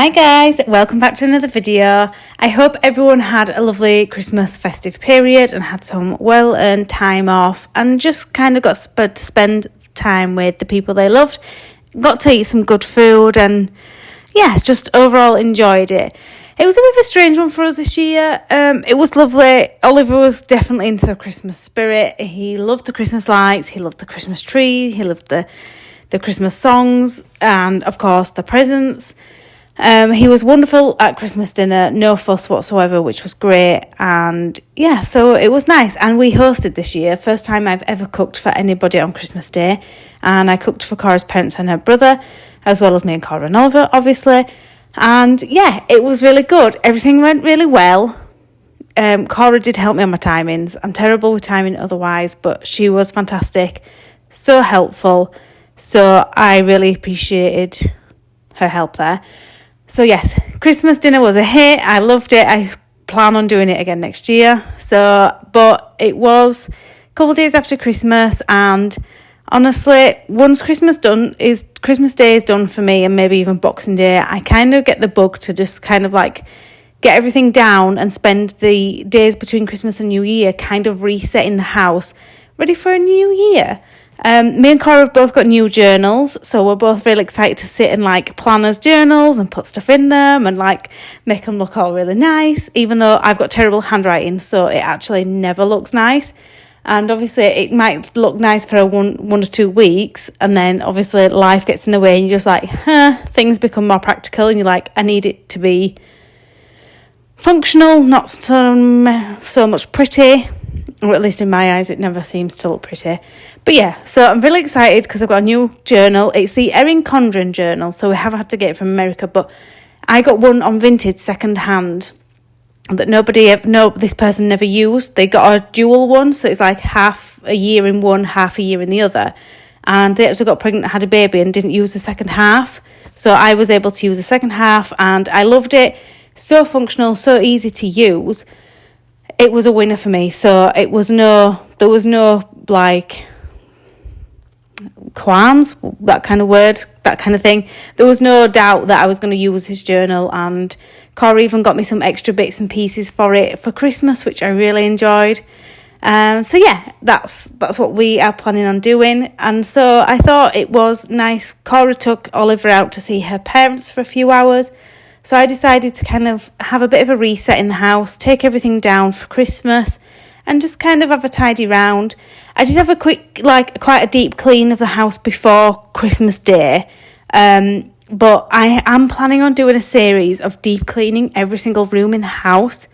Hi guys, welcome back to another video. I hope everyone had a lovely Christmas festive period and had some well-earned time off and just kind of got to spend time with the people they loved, got to eat some good food and yeah, just overall enjoyed it. It was a bit of a strange one for us this year. It was lovely. Oliver was definitely into the Christmas spirit. He loved the Christmas lights, he loved the Christmas tree, he loved the Christmas songs and of course the presents. He was wonderful at Christmas dinner, no fuss whatsoever, which was great. And yeah, so it was nice. And we hosted this year, first time I've ever cooked for anybody on Christmas Day. And I cooked for Cora's parents and her brother, as well as me and Cora and Oliver, obviously. And yeah, it was really good. Everything went really well. Cora did help me on my timings. I'm terrible with timing otherwise, but she was fantastic, so helpful. So I really appreciated her help there. So yes, Christmas dinner was a hit. I loved it. I plan on doing it again next year. But it was a couple of days after Christmas, and honestly, once Christmas Day is done for me, and maybe even Boxing Day, I kind of get the bug to just kind of like get everything down and spend the days between Christmas and New Year kind of resetting the house, ready for a new year. Me and Cora have both got new journals, so we're both really excited to sit and like plan as journals and put stuff in them and like make them look all really nice, even though I've got terrible handwriting, so it actually never looks nice. And obviously it might look nice for one to 2 weeks, and then obviously life gets in the way and you're just like, things become more practical and you're like, I need it to be functional, not so much pretty. Or at least in my eyes, it never seems to look pretty. But yeah, so I'm really excited because I've got a new journal. It's the Erin Condren journal, so we have had to get it from America. But I got one on Vinted second hand that this person never used. They got a dual one, so it's like half a year in one, half a year in the other. And they actually got pregnant, had a baby and didn't use the second half. So I was able to use the second half and I loved it. So functional, so easy to use. It was a winner for me. So there was no like qualms, that kind of thing. There was no doubt that I was going to use his journal, and Cora even got me some extra bits and pieces for it for Christmas, which I really enjoyed. So yeah, that's what we are planning on doing. And so I thought it was nice. Cora took Oliver out to see her parents for a few hours. So I decided to kind of have a bit of a reset in the house, take everything down for Christmas and just kind of have a tidy round. I did have a quick, quite a deep clean of the house before Christmas Day. But I am planning on doing a series of deep cleaning every single room in the house,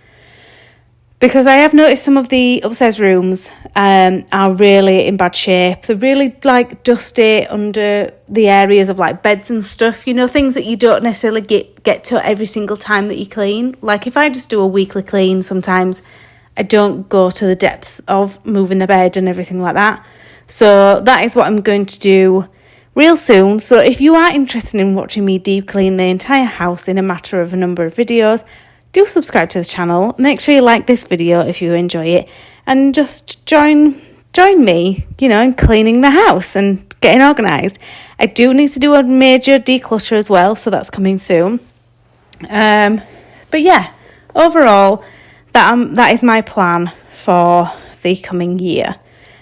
because I have noticed some of the upstairs rooms are really in bad shape. They're really dusty under the areas of beds and stuff, things that you don't necessarily get to every single time that you clean. Like if I just do a weekly clean, sometimes I don't go to the depths of moving the bed and everything like that. So that is what I'm going to do real soon. So if you are interested in watching me deep clean the entire house in a matter of a number of videos, do subscribe to the channel. Make sure you like this video if you enjoy it, and just join me, in cleaning the house and getting organised. I do need to do a major declutter as well, so that's coming soon. But yeah, overall, that is my plan for the coming year.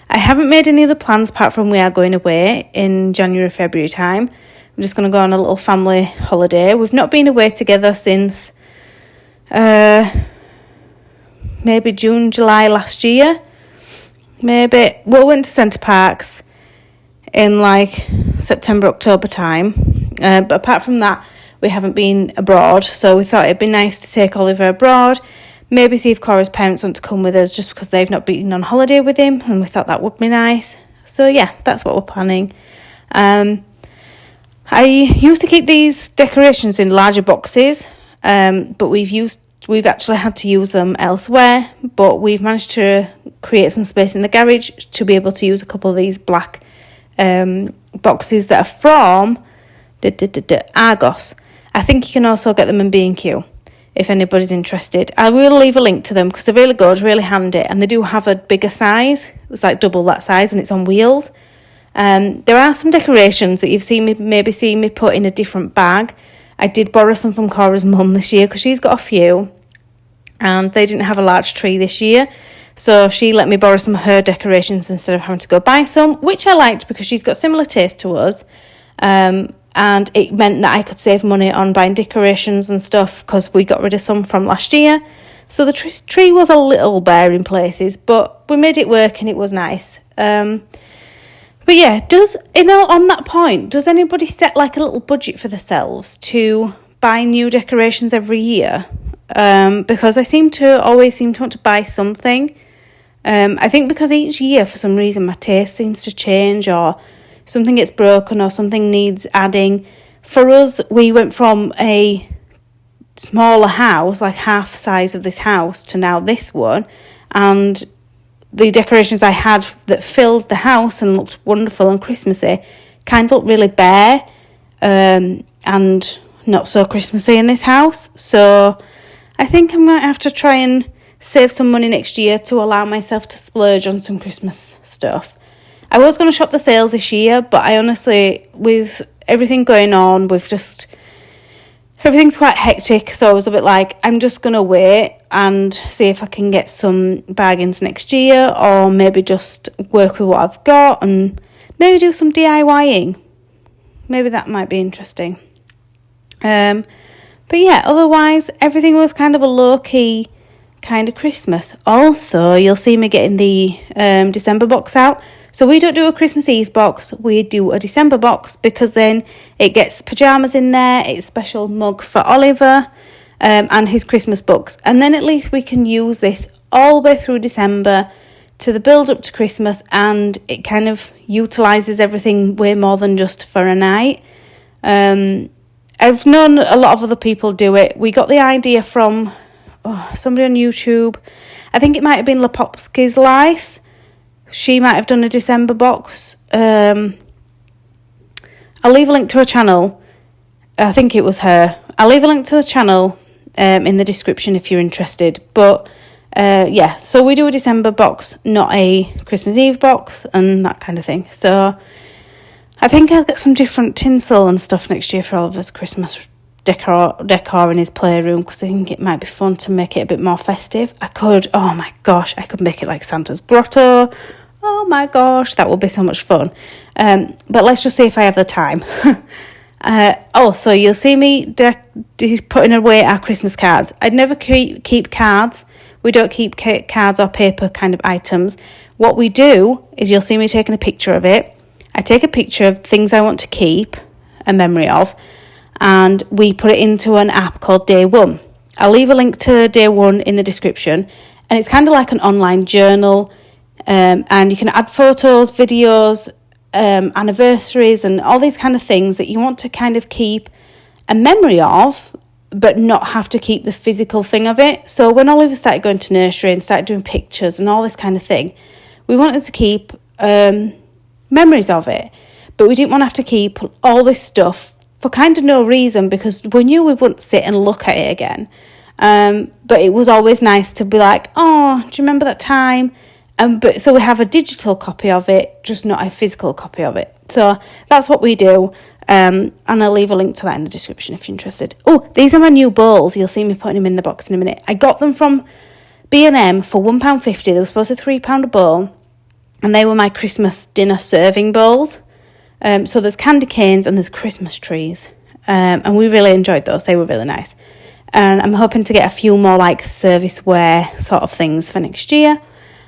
I haven't made any other plans apart from we are going away in January, February time. I'm just going to go on a little family holiday. We've not been away together since maybe June, July last year. We went to Centre Parks in September, October time. But apart from that, we haven't been abroad. So we thought it'd be nice to take Oliver abroad. Maybe see if Cora's parents want to come with us, just because they've not been on holiday with him, and we thought that would be nice. So yeah, that's what we're planning. I used to keep these decorations in larger boxes, but we've actually had to use them elsewhere, but we've managed to create some space in the garage to be able to use a couple of these black boxes that are from Argos. I think you can also get them in B&Q if anybody's interested. I will leave a link to them because they're really good, really handy, and they do have a bigger size. It's double that size and it's on wheels. There are some decorations that you've seen me put in a different bag. I did borrow some from Cora's mum this year because she's got a few, and they didn't have a large tree this year. So she let me borrow some of her decorations instead of having to go buy some, which I liked because she's got similar taste to us. And it meant that I could save money on buying decorations and stuff because we got rid of some from last year. So the tree was a little bare in places, but we made it work and it was nice. But yeah, on that point, does anybody set like a little budget for themselves to buy new decorations every year? Because I always seem to want to buy something. I think because each year, for some reason, my taste seems to change, or something gets broken, or something needs adding. For us, we went from a smaller house, like half size of this house, to now this one, and the decorations I had that filled the house and looked wonderful and Christmassy kind of looked really bare, and not so Christmassy in this house. So I think I might have to try and save some money next year to allow myself to splurge on some Christmas stuff. I was going to shop the sales this year, but I honestly, with everything going on, everything's quite hectic, so I was a bit like, I'm just going to wait and see if I can get some bargains next year, or maybe just work with what I've got and maybe do some DIYing. Maybe that might be interesting. But yeah, otherwise, everything was kind of a low-key kind of Christmas. Also, you'll see me getting the December box out. So we don't do a Christmas Eve box, we do a December box, because then it gets pyjamas in there, it's a special mug for Oliver, and his Christmas books. And then at least we can use this all the way through December to the build up to Christmas, and it kind of utilises everything way more than just for a night. I've known a lot of other people do it. We got the idea from somebody on YouTube. I think it might have been Lepopsky's Life. She might have done a December box. I'll leave a link to her channel. I think it was her. I'll leave a link to the channel in the description if you're interested. But yeah, so we do a December box, not a Christmas Eve box and that kind of thing. So I think I'll get some different tinsel and stuff next year for Oliver's Christmas decor in his playroom, because I think it might be fun to make it a bit more festive. I could make it like Santa's grotto. Oh my gosh, that would be so much fun. But let's just see if I have the time. So you'll see me putting away our Christmas cards. I'd never keep cards. We don't keep cards or paper kind of items. What we do is you'll see me taking a picture of it. I take a picture of things I want to keep a memory of, and we put it into an app called Day One. I'll leave a link to Day One in the description, and it's kind of like an online journal, and you can add photos, videos, anniversaries, and all these kind of things that you want to kind of keep a memory of, but not have to keep the physical thing of it. So when Oliver started going to nursery and started doing pictures and all this kind of thing, we wanted to keep memories of it, but we didn't want to have to keep all this stuff for kind of no reason, because we knew we wouldn't sit and look at it again. But it was always nice to be like, oh, do you remember that time? But so we have a digital copy of it, just not a physical copy of it. So that's what we do. And I'll leave a link to that in the description if you're interested. Oh, these are my new bowls. You'll see me putting them in the box in a minute. I got them from B&M for £1.50. They were supposed to £3 a bowl, and they were my Christmas dinner serving bowls. So there's candy canes and there's Christmas trees. And we really enjoyed those. They were really nice. And I'm hoping to get a few more like serviceware sort of things for next year.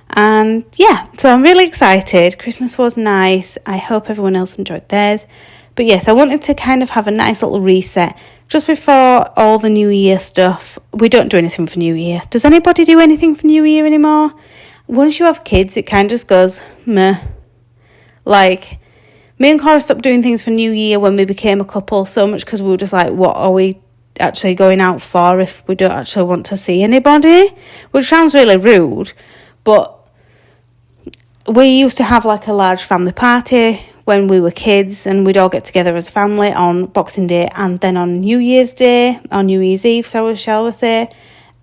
And yeah, so I'm really excited. Christmas was nice. I hope everyone else enjoyed theirs. But yes, I wanted to kind of have a nice little reset just before all the New Year stuff. We don't do anything for New Year. Does anybody do anything for New Year anymore? Once you have kids, it kind of just goes meh. Like, me and Cora stopped doing things for New Year when we became a couple so much because we were just like, what are we actually going out for if we don't actually want to see anybody? Which sounds really rude, but we used to have like a large family party when we were kids, and we'd all get together as a family on Boxing Day and then on New Year's Day, or New Year's Eve, shall we say.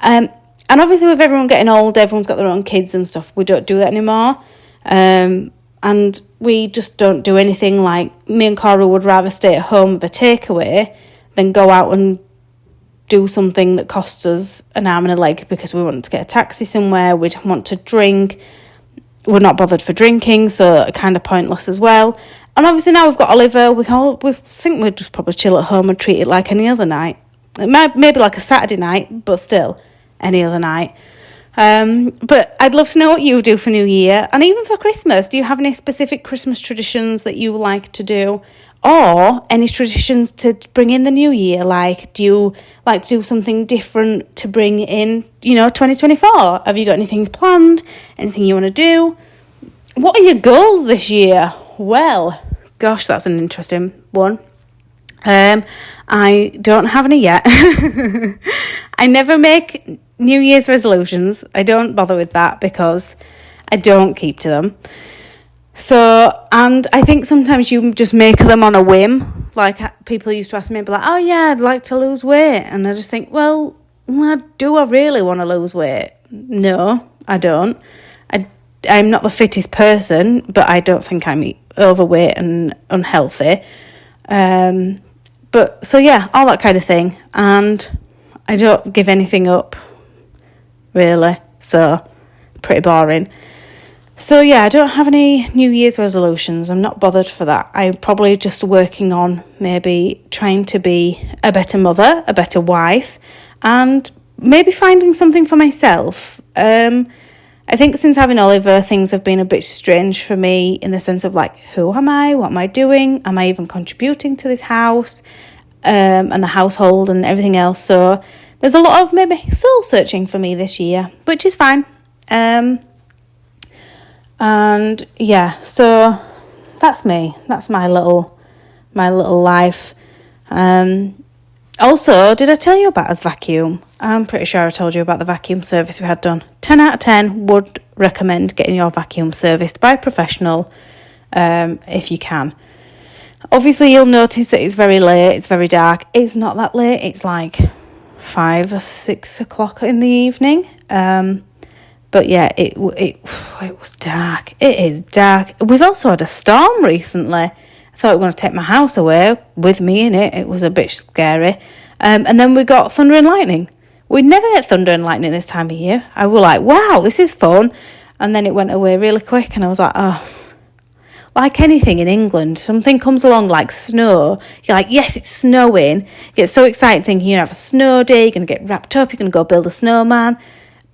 And obviously with everyone getting old, everyone's got their own kids and stuff. We don't do that anymore. And we just don't do anything. Like, me and Cora would rather stay at home with a takeaway than go out and do something that costs us an arm and a leg because we want to get a taxi somewhere, we'd want to drink. We're not bothered for drinking, so kind of pointless as well. And obviously now we've got Oliver, we think we'd just probably chill at home and treat it like any other night. It might maybe like a Saturday night, but still any other night. But I'd love to know what you do for New Year, and even for Christmas. Do you have any specific Christmas traditions that you like to do, or any traditions to bring in the new year? Like, do you like to do something different to bring in, 2024? Have you got anything planned? Anything you want to do? What are your goals this year? Well, gosh, that's an interesting one. I don't have any yet. I never make New Year's resolutions. I don't bother with that because I don't keep to them. So, and I think sometimes you just make them on a whim. Like, people used to ask me, like, oh yeah, I'd like to lose weight. And I just think, well, do I really want to lose weight? No, I don't. I'm not the fittest person, but I don't think I'm overweight and unhealthy. But so yeah, all that kind of thing. And I don't give anything up, really. So, pretty boring. So yeah, I don't have any New Year's resolutions. I'm not bothered for that. I'm probably just working on maybe trying to be a better mother, a better wife, and maybe finding something for myself. I think since having Oliver, things have been a bit strange for me in the sense of like, who am I? What am I doing? Am I even contributing to this house and the household and everything else? So there's a lot of maybe soul searching for me this year, which is fine. And yeah, so that's me. That's my little life. Also, did I tell you about his vacuum? I'm pretty sure I told you about the vacuum service we had done. 10 out of 10 would recommend getting your vacuum serviced by a professional if you can. Obviously, you'll notice that it's very late, it's very dark. It's not that late, it's like 5 or 6 o'clock in the evening. But yeah, it was dark. It is dark. We've also had a storm recently. I thought we were going to take my house away with me in it. It was a bit scary. And then we got thunder and lightning. We'd never get thunder and lightning this time of year. I was like, wow, this is fun. And then it went away really quick. And I was like, oh, like anything in England, something comes along like snow. You're like, yes, it's snowing. You get so excited thinking you're going to have a snow day. You're going to get wrapped up. You're going to go build a snowman.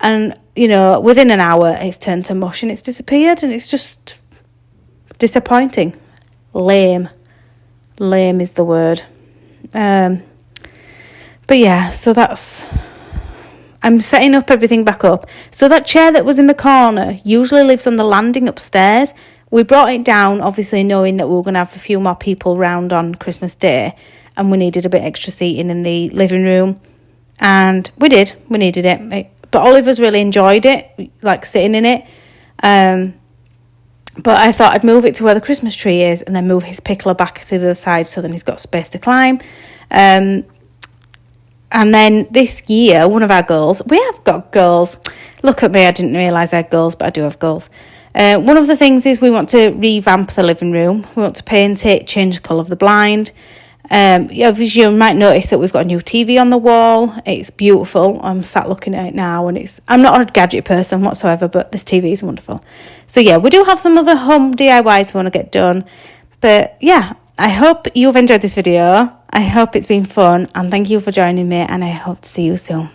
And, within an hour, it's turned to mush and it's disappeared. And it's just disappointing. Lame. Lame is the word. But yeah, so I'm setting up everything back up. So that chair that was in the corner usually lives on the landing upstairs. We brought it down, obviously knowing that we were going to have a few more people round on Christmas Day. And we needed a bit extra seating in the living room. And we did. We needed it. But Oliver's really enjoyed it, like sitting in it. But I thought I'd move it to where the Christmas tree is and then move his pickler back to the side so then he's got space to climb. And then this year, one of our goals, we have got goals. Look at me, I didn't realise I had goals, but I do have goals. One of the things is we want to revamp the living room. We want to paint it, change the colour of the blind. Obviously you might notice that we've got a new TV on the wall. It's beautiful. I'm sat looking at it now and I'm not a gadget person whatsoever, but this TV is wonderful. So yeah, we do have some other home DIYs we want to get done. But yeah, I hope you've enjoyed this video. I hope it's been fun and thank you for joining me and I hope to see you soon.